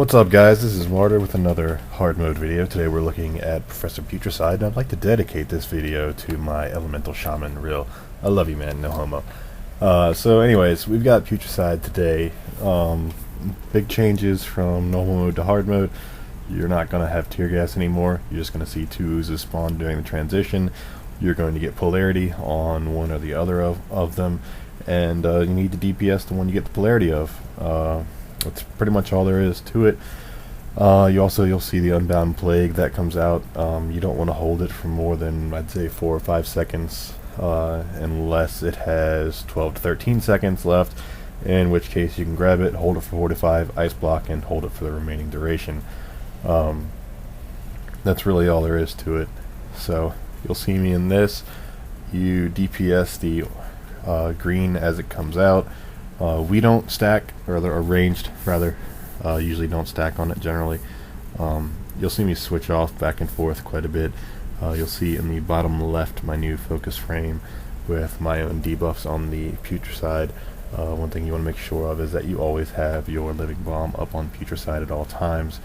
What's up, guys? This is Marrtyr with another hard mode video. Today we're looking at Professor Putricide, and I'd like to dedicate this video to my elemental shaman, Rill. I love you, man, no homo. So anyways, we've got Putricide today. Big changes from normal mode to hard mode. You're not going to have tear gas anymore. You're just going to see two oozes spawn during the transition. You're going to get polarity on one or the other of them, and you need to DPS the one you get the polarity of. That's pretty much all there is to it. You'll see the Unbound Plague that comes out. You don't want to hold it for more than, I'd say, 4 or 5 seconds, unless it has 12 to 13 seconds left, in which case you can grab it, hold it for 45, ice block, and hold it for the remaining duration. That's really all there is to it. So you'll see me in this. You DPS the green as it comes out. We don't stack, or arranged rather, usually don't stack on it generally. You'll see me switch off back and forth quite a bit. You'll see in the bottom left my new focus frame with my own debuffs on the Putricide. One thing you want to make sure of is that you always have your living bomb up on Putricide at all times.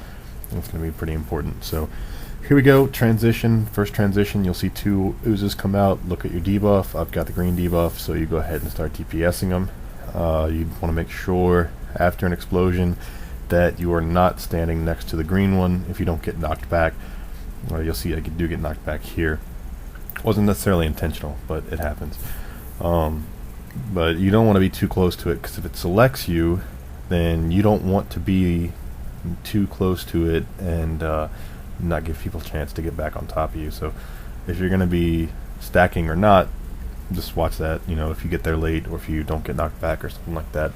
It's going to be pretty important. So here we go, transition. First transition, you'll see two oozes come out. Look at your debuff. I've got the green debuff, so you go ahead and start DPSing them. You want to make sure after an explosion that you are not standing next to the green one if you don't get knocked back. You'll see I do get knocked back here. Wasn't necessarily intentional, but it happens. But you don't want to be too close to it, because if it selects you, then you don't want to be too close to it and not give people a chance to get back on top of you. So if you're going to be stacking or not, just watch that, you know, if you get there late or if you don't get knocked back or something like that.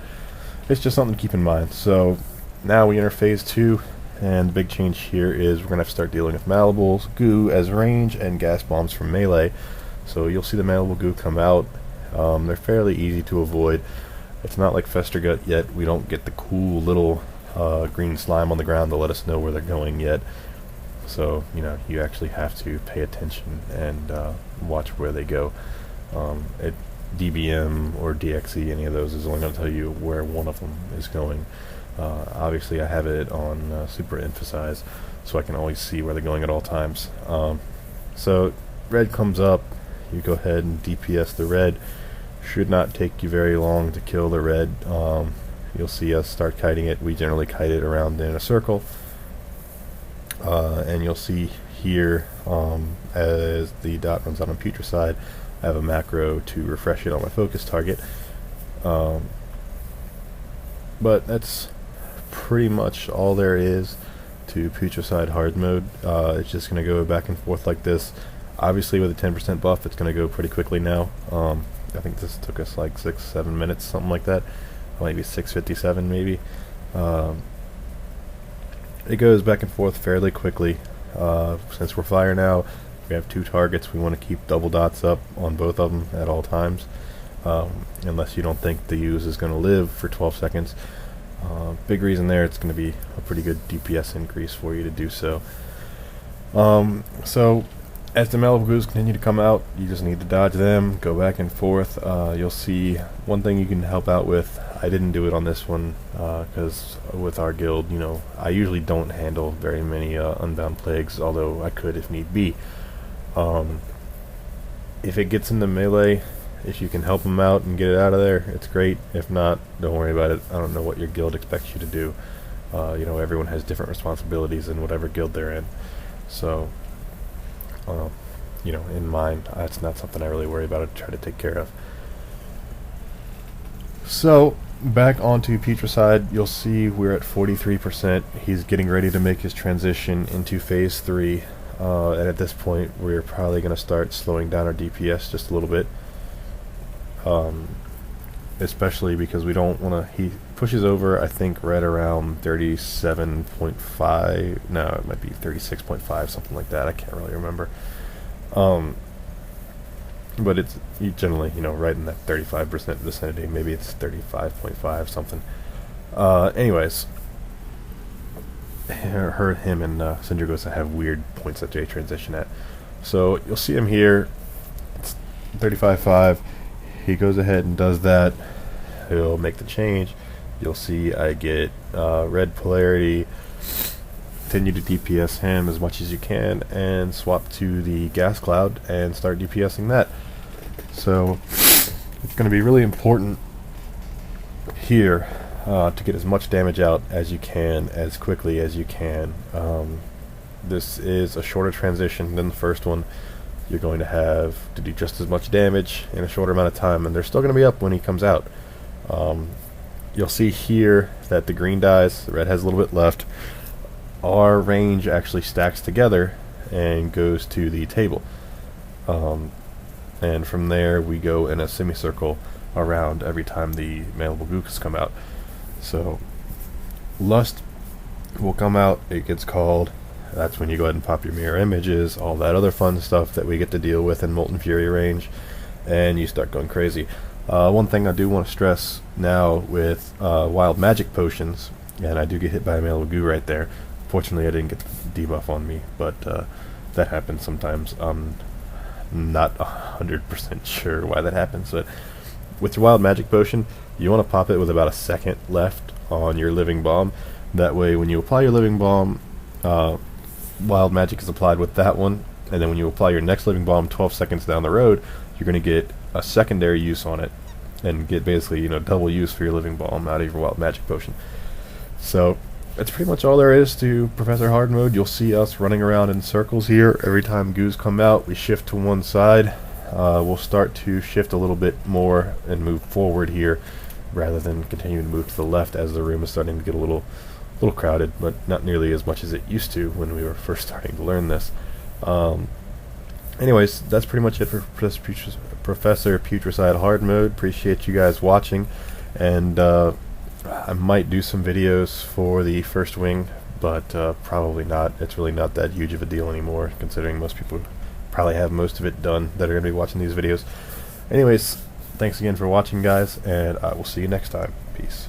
It's just something to keep in mind. So now we enter phase 2, and the big change here is we're going to have to start dealing with Malleables, goo as range, and gas bombs from melee. So you'll see the Malleable goo come out. They're fairly easy to avoid. It's not like Festergut yet. We don't get the cool little green slime on the ground to let us know where they're going yet. So, you know, you actually have to pay attention and watch where they go. At DBM or DXE, any of those is only going to tell you where one of them is going. Obviously I have it on super emphasize, so I can always see where they're going at all times. So red comes up, you go ahead and DPS the red. Should not take you very long to kill the red. You'll see us start kiting it. We generally kite it around in a circle, and you'll see here as the dot runs out on Putricide, I have a macro to refresh it on my focus target. But that's pretty much all there is to Putricide hard mode. It's just going to go back and forth like this. Obviously with a 10% buff, it's going to go pretty quickly now. I think this took us like 6-7 minutes, something like that. Maybe 6:57 maybe. It goes back and forth fairly quickly. Since we're fire now, we have 2 targets. We want to keep double dots up on both of them at all times, unless you don't think the use is going to live for 12 seconds. Big reason there, it's going to be a pretty good DPS increase for you to do so. So as the Malleable goos continue to come out, you just need to dodge them, go back and forth. You'll see one thing you can help out with. I didn't do it on this one because with our guild, you know, I usually don't handle very many Unbound Plagues, although I could if need be. If it gets into melee, if you can help them out and get it out of there, it's great. If not, don't worry about it. I don't know what your guild expects you to do. You know, everyone has different responsibilities in whatever guild they're in. So, you know, in mine, that's not something I really worry about. I try to take care of. So, back onto Putricide, you'll see we're at 43%. He's getting ready to make his transition into phase 3. And at this point, we're probably going to start slowing down our DPS just a little bit. Especially because we don't want to... He pushes over, I think, right around 37.5. No, it might be 36.5, something like that. I can't really remember. But it's generally, you know, right in that 35% vicinity. Maybe it's 35.5, something. Anyways... him and Syndragosa have weird points that they transition at. So you'll see him here. It's 35.5. He goes ahead and does that. He'll make the change. You'll see I get red polarity, continue to DPS him as much as you can, and swap to the gas cloud and start DPSing that. So it's going to be really important here to get as much damage out as you can, as quickly as you can. This is a shorter transition than the first one. You're going to have to do just as much damage in a shorter amount of time, and they're still going to be up when he comes out. You'll see here that the green dies, the red has a little bit left. Our range actually stacks together and goes to the table. And from there we go in a semicircle around every time the malleable gooks come out. So Lust will come out, it gets called. That's when you go ahead and pop your mirror images, all that other fun stuff that we get to deal with in Molten Fury range, and you start going crazy. One thing I do want to stress now with wild magic potions, and I do get hit by a malleable goo right there. Fortunately I didn't get the debuff on me, but that happens sometimes. I'm not 100% sure why that happens, but with your wild magic potion, you want to pop it with about a second left on your living bomb. That way when you apply your living bomb, wild magic is applied with that one, and then when you apply your next living bomb 12 seconds down the road, you're going to get a secondary use on it and get basically, double use for your living bomb out of your wild magic potion. So that's pretty much all there is to Professor Hard Mode. You'll see us running around in circles here. Every time goos come out, we shift to one side. We'll start to shift a little bit more and move forward here rather than continuing to move to the left, as the room is starting to get a little crowded, but not nearly as much as it used to when we were first starting to learn this. Anyways, that's pretty much it for Professor Putricide Hard Mode. Appreciate you guys watching, and I might do some videos for the first wing, but probably not. It's really not that huge of a deal anymore, considering most people probably have most of it done that are going to be watching these videos. Anyways, thanks again for watching, guys, and I will see you next time. Peace.